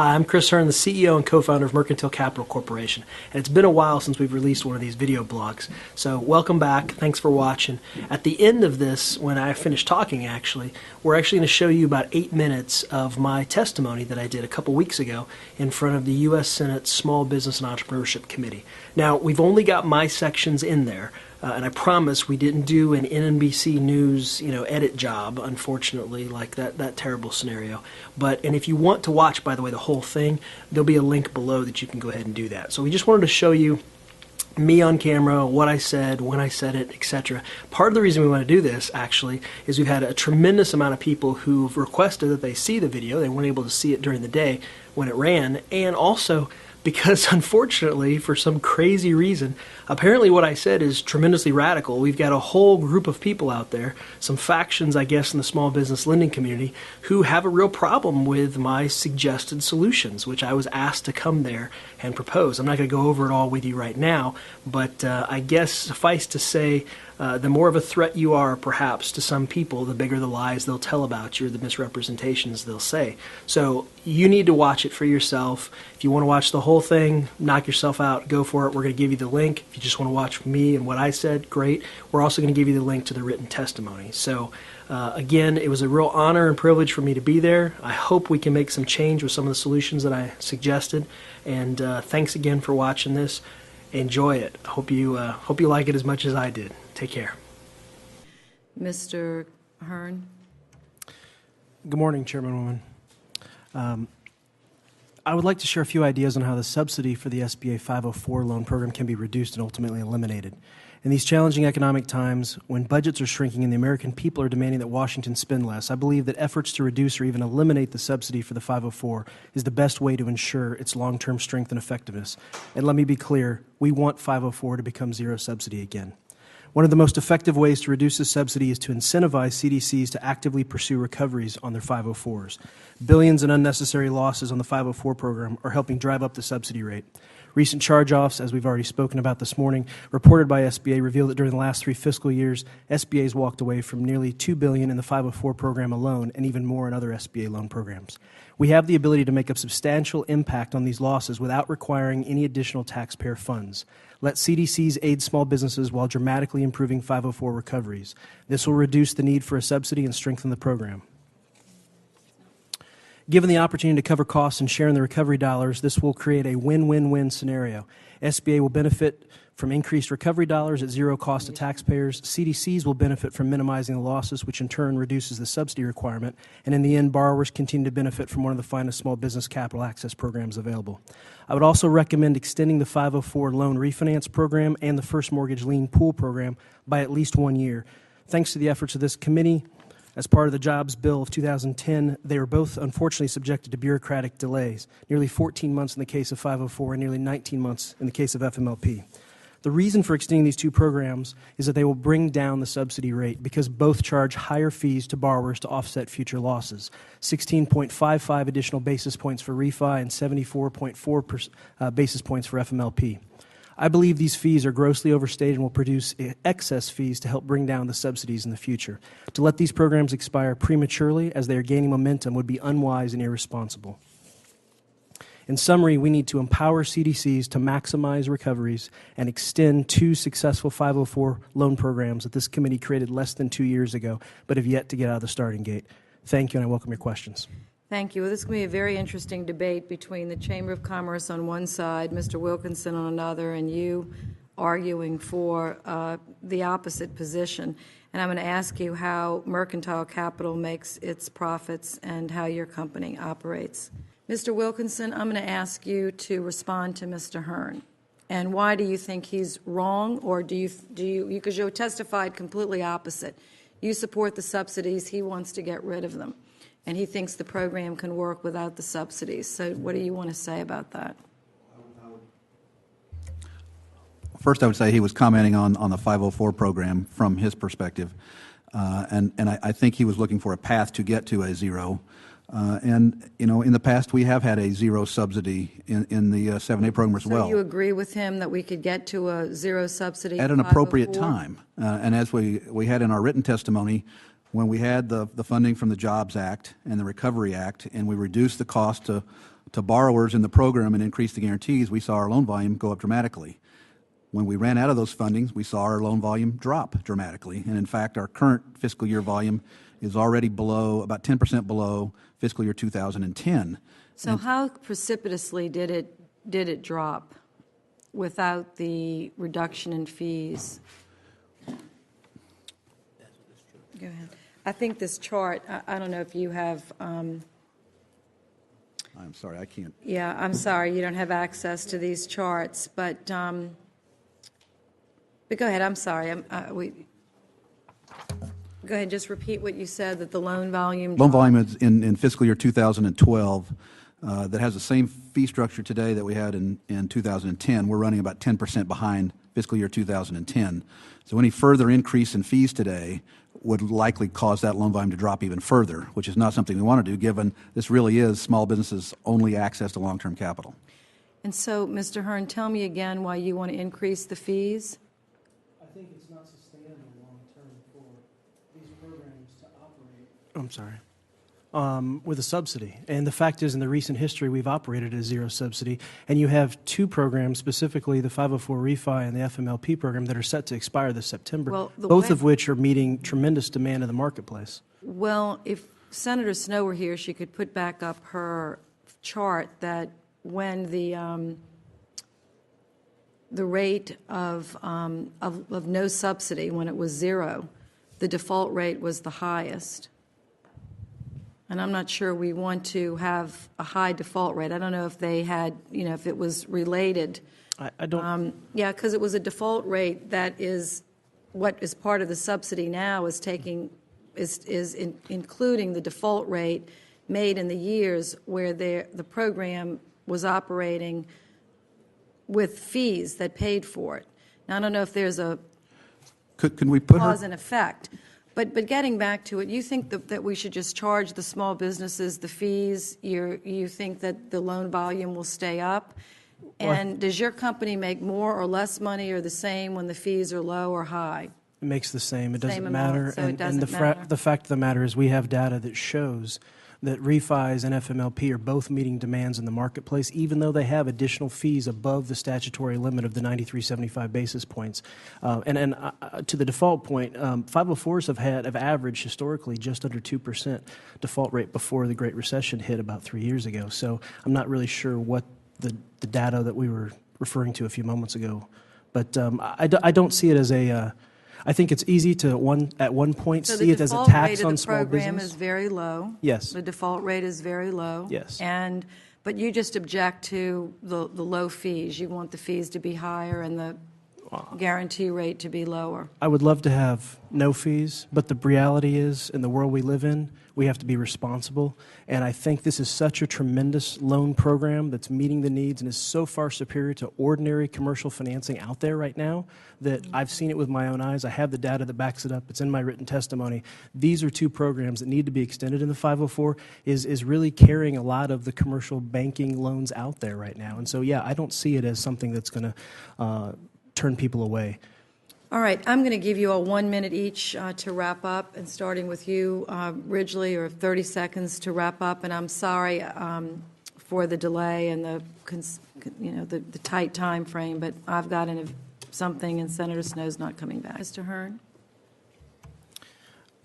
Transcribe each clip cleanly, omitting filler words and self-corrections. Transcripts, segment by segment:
Hi, I'm Chris Hearn, the CEO and co-founder of Mercantile Capital Corporation, and it's been a while since we've released one of these video blogs. So welcome back, thanks for watching. At the end of this, when I finish talking actually, we're actually going to show you about 8 minutes of my testimony that I did a couple weeks ago in front of the U.S. Senate Small Business and Entrepreneurship Committee. Now, we've only got my sections in there. And I promise we didn't do an NBC News, edit job, unfortunately, like that terrible scenario. And if you want to watch, by the way, the whole thing, there'll be a link below that you can go ahead and do that. So we just wanted to show you me on camera, what I said, when I said it, etc. Part of the reason we want to do this, actually, is we've had a tremendous amount of people who've requested that they see the video. They weren't able to see it during the day when it ran, and also because unfortunately, for some crazy reason, apparently what I said is tremendously radical. We've got a whole group of people out there, some factions, I guess, in the small business lending community, who have a real problem with my suggested solutions, which I was asked to come there and propose. I'm not going to go over it all with you right now, but I guess suffice to say, the more of a threat you are, perhaps, to some people, the bigger the lies they'll tell about you or the misrepresentations they'll say. So you need to watch it for yourself. If you want to watch the whole thing, knock yourself out, go for it. We're going to give you the link. If you just want to watch me and what I said, great. We're also going to give you the link to the written testimony. So again, it was a real honor and privilege for me to be there. I hope we can make some change with some of the solutions that I suggested. And thanks again for watching this. Enjoy it. Hope you like it as much as I did. Take care. Mr. Hearn. Good morning, Chairmanwoman. I would like to share a few ideas on how the subsidy for the SBA 504 loan program can be reduced and ultimately eliminated. In these challenging economic times, when budgets are shrinking and the American people are demanding that Washington spend less, I believe that efforts to reduce or even eliminate the subsidy for the 504 is the best way to ensure its long-term strength and effectiveness. And let me be clear, we want 504 to become zero subsidy again. One of the most effective ways to reduce the subsidy is to incentivize CDCs to actively pursue recoveries on their 504s. Billions in unnecessary losses on the 504 program are helping drive up the subsidy rate. Recent charge-offs, as we've already spoken about this morning, reported by SBA reveal that during the last 3 fiscal years, SBA has walked away from nearly $2 billion in the 504 program alone and even more in other SBA loan programs. We have the ability to make a substantial impact on these losses without requiring any additional taxpayer funds. Let CDCs aid small businesses while dramatically improving 504 recoveries. This will reduce the need for a subsidy and strengthen the program. Given the opportunity to cover costs and share in the recovery dollars, this will create a win-win-win scenario. SBA will benefit from increased recovery dollars at zero cost to taxpayers. CDCs will benefit from minimizing the losses, which in turn reduces the subsidy requirement. And in the end, borrowers continue to benefit from one of the finest small business capital access programs available. I would also recommend extending the 504 loan refinance program and the first mortgage lien pool program by at least 1 year. Thanks to the efforts of this committee, as part of the Jobs Bill of 2010, they were both unfortunately subjected to bureaucratic delays, nearly 14 months in the case of 504 and nearly 19 months in the case of FMLP. The reason for extending these two programs is that they will bring down the subsidy rate because both charge higher fees to borrowers to offset future losses, 16.55 additional basis points for refi and 74.4 basis points for FMLP. I believe these fees are grossly overstated and will produce excess fees to help bring down the subsidies in the future. To let these programs expire prematurely as they are gaining momentum would be unwise and irresponsible. In summary, we need to empower CDCs to maximize recoveries and extend 2 successful 504 loan programs that this committee created less than 2 years ago, but have yet to get out of the starting gate. Thank you, and I welcome your questions. Thank you. Well, this is going to be a very interesting debate between the Chamber of Commerce on one side, Mr. Wilkinson on another, and you arguing for the opposite position. And I'm going to ask you how Mercantile Capital makes its profits and how your company operates. Mr. Wilkinson, I'm going to ask you to respond to Mr. Hearn. And why do you think he's wrong, or do you because you testified completely opposite. You support the subsidies, he wants to get rid of them. And he thinks the program can work without the subsidies. So what do you want to say about that? First, I would say he was commenting on the 504 program from his perspective. And I think he was looking for a path to get to a zero. And, in the past, we have had a zero subsidy in the 7A program as well. So you agree with him that we could get to a zero subsidy at an appropriate time. And as we had in our written testimony, when we had the funding from the Jobs Act and the Recovery Act, and we reduced the cost to to borrowers in the program and increase the guarantees, we saw our loan volume go up dramatically. When we ran out of those fundings, we saw our loan volume drop dramatically. And in fact, our current fiscal year volume is already below, about 10% below fiscal year 2010. So how precipitously did it drop without the reduction in fees? Go ahead. I think this chart, I don't know if you have. I'm sorry, I can't. Yeah, I'm sorry, you don't have access to these charts, but go ahead. I'm sorry. Go ahead. Just repeat what you said. That the loan volume. Loan volume is in fiscal year 2012 that has the same fee structure today that we had in 2010. We're running about 10% behind fiscal year 2010. So any further increase in fees today would likely cause that loan volume to drop even further, which is not something we want to do, given this really is small businesses' only access to long-term capital. And so, Mr. Hearn, tell me again why you want to increase the fees. I think it's not sustainable long-term for these programs to operate. I'm sorry. With a subsidy. And the fact is, in the recent history, we've operated at a zero subsidy. And you have two programs, specifically the 504 refi and the FMLP program, that are set to expire this September, both of which are meeting tremendous demand in the marketplace. Well, if Senator Snow were here, she could put back up her chart that when the rate of no subsidy, when it was zero, the default rate was the highest. And I'm not sure we want to have a high default rate. I don't know if they had, if it was related. I don't. Yeah, because it was a default rate that is what is part of the subsidy now is including the default rate made in the years where the program was operating with fees that paid for it. Now, I don't know if there's a Can we put cause and effect. But getting back to it, you think that we should just charge the small businesses the fees? You think that the loan volume will stay up? And does your company make more or less money or the same when the fees are low or high? It makes the same. It Same doesn't matter. amount, so it doesn't matter. The fact of the matter is we have data that shows that refis and FMLP are both meeting demands in the marketplace, even though they have additional fees above the statutory limit of the 9375 basis points. And to the default point, 504s have averaged historically just under 2% default rate before the Great Recession hit about 3 years ago. So I'm not really sure what the data that we were referring to a few moments ago. But I don't see it as a I think it's easy to at one point see it as a tax on small business. So the default rate of the program is very low. Yes. The default rate is very low. Yes. But you just object to the low fees. You want the fees to be higher and the guarantee rate to be lower. I would love to have no fees, but the reality is, in the world we live in, we have to be responsible. And I think this is such a tremendous loan program that's meeting the needs and is so far superior to ordinary commercial financing out there right now that I've seen it with my own eyes. I have the data that backs it up. It's in my written testimony. These are two programs that need to be extended in the 504, is really carrying a lot of the commercial banking loans out there right now. And so, yeah, I don't see it as something that's going to turn people away. All right, I'm going to give you a 1 minute each to wrap up, and starting with you, Ridgely, or 30 seconds to wrap up. And I'm sorry for the delay and the tight time frame, but I've got something, and Senator Snow's not coming back. Mr. Hearn?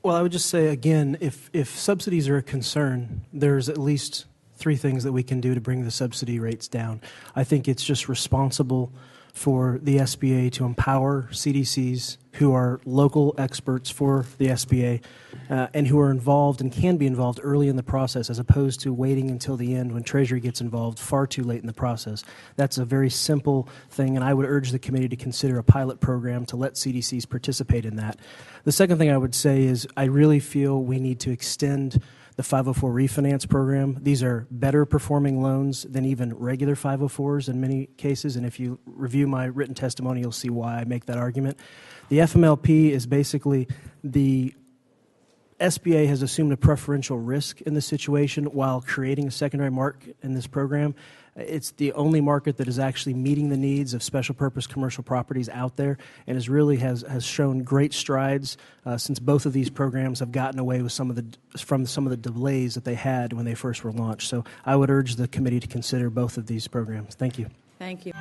Well, I would just say again, if subsidies are a concern, there's at least three things that we can do to bring the subsidy rates down. I think it's just responsible for the SBA to empower CDCs who are local experts for the SBA and who are involved and can be involved early in the process as opposed to waiting until the end when Treasury gets involved far too late in the process. That's a very simple thing, and I would urge the committee to consider a pilot program to let CDCs participate in that. The second thing I would say is I really feel we need to extend the 504 refinance program. These are better performing loans than even regular 504s in many cases, and if you review my written testimony, you'll see why I make that argument. The FMLP is basically the SBA has assumed a preferential risk in this situation while creating a secondary market in this program. It's the only market that is actually meeting the needs of special purpose commercial properties out there, and has shown great strides since both of these programs have gotten away with some of the delays that they had when they first were launched. So I would urge the committee to consider both of these programs. Thank you. Thank you.